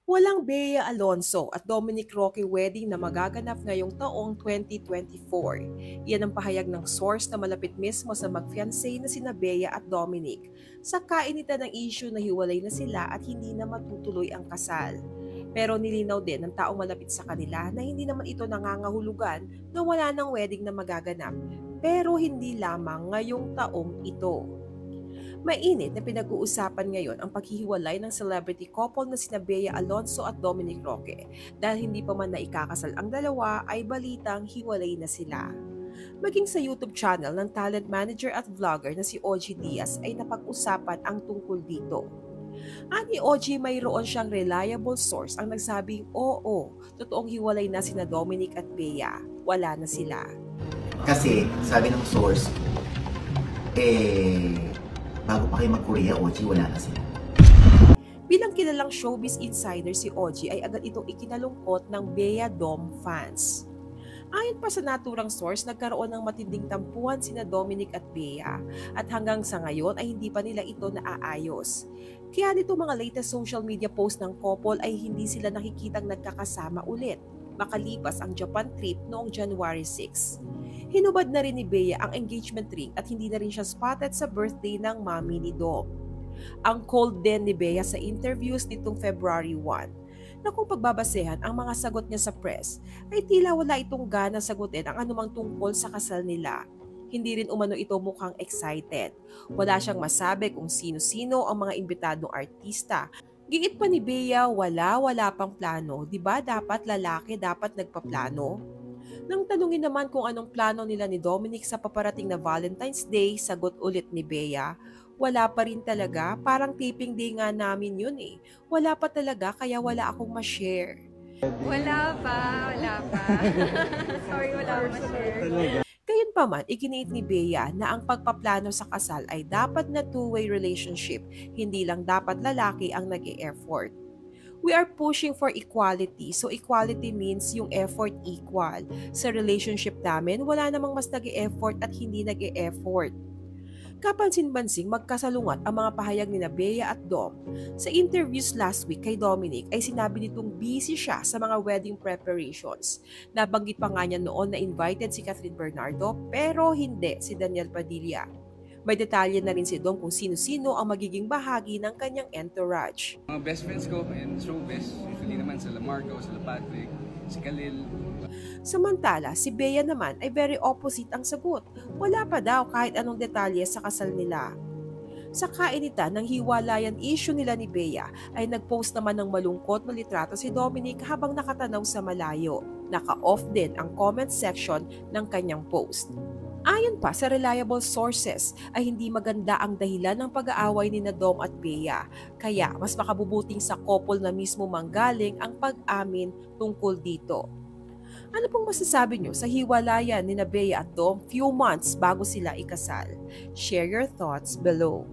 Walang Bea Alonso at Dominic Roque wedding na magaganap ngayong taong 2024. Yan ang pahayag ng source na malapit mismo sa mag-fiancé na sina Bea at Dominic. Sa kainitan ng issue na hiwalay na sila at hindi na matutuloy ang kasal. Pero nilinaw din ng taong malapit sa kanila na hindi naman ito nangangahulugan na wala ng wedding na magaganap. Pero hindi lamang ngayong taong ito. Mainit na pinag-uusapan ngayon ang paghihiwalay ng celebrity couple na sina Bea Alonso at Dominic Roque. Dahil hindi pa man naikakasal ang dalawa ay balitang hiwalay na sila. Maging sa YouTube channel ng talent manager at vlogger na si OG Diaz ay napag-usapan ang tungkol dito. Ani OG mayroon siyang reliable source ang nagsabing oo, totoong hiwalay na sina Dominic at Bea. Wala na sila. Kasi, sabi ng source, bago pa kayo mag-Korea, OG, wala na sila. Bilang kilalang showbiz insider si OG ay agad itong ikinalungkot ng Bea Dom fans. Ayon pa sa naturang source, nagkaroon ng matinding tampuhan sina Dominic at Bea at hanggang sa ngayon ay hindi pa nila ito naaayos. Kaya nito mga latest social media post ng couple ay hindi sila nakikitang nagkakasama ulit makalipas ang Japan trip noong January 6. Hinubad na rin ni Bea ang engagement ring at hindi na rin siya spotted sa birthday ng mami ni Dom. Ang cold din ni Bea sa interviews nitong February 1 na kung pagbabasehan ang mga sagot niya sa press ay tila wala itong gana sagutin ang anumang tungkol sa kasal nila. Hindi rin umano ito mukhang excited. Wala siyang masabi kung sino-sino ang mga imbitadong artista. Giit pa ni Bea, wala pang plano. Diba dapat lalaki dapat nagpaplano? Nang tanungin naman kung anong plano nila ni Dominic sa paparating na Valentine's Day, sagot ulit ni Bea, wala pa rin talaga, parang taping day nga namin yun eh. Wala pa talaga kaya wala akong ma-share. Wala pa. Sorry, wala akong ma-share. Gayunpaman, iginiit ni Bea na ang pagpaplano sa kasal ay dapat na two-way relationship, hindi lang dapat lalaki ang nag-e-effort. We are pushing for equality, so equality means yung effort equal. Sa relationship namin, wala namang mas nag-e-effort at hindi nag-e-effort. Kapansin-bansing magkasalungat ang mga pahayag ni Bea at Dom. Sa interviews last week kay Dominic ay sinabi nitong busy siya sa mga wedding preparations. Nabanggit pa nga niya noon na invited si Catherine Bernardo pero hindi si Daniel Padilla. May detalye na rin si Dom kung sino-sino ang magiging bahagi ng kanyang entourage. Mga best friends ko in showbiz, usually naman sila Marco, sila Patrick, si Khalil. Samantala, si Bea naman ay very opposite ang sagot. Wala pa daw kahit anong detalye sa kasal nila. Sa kainitan ng hiwalayan issue nila ni Bea ay nagpost naman ng malungkot na litrato si Dominic habang nakatanaw sa malayo. Naka-off din ang comment section ng kanyang post. Ayon pa sa reliable sources ay hindi maganda ang dahilan ng pag-aaway ni Dom at Bea. Kaya mas makabubuting sa couple na mismo manggaling ang pag-amin tungkol dito. Ano pong masasabi nyo sa hiwalayan ni Bea at Dom few months bago sila ikasal? Share your thoughts below.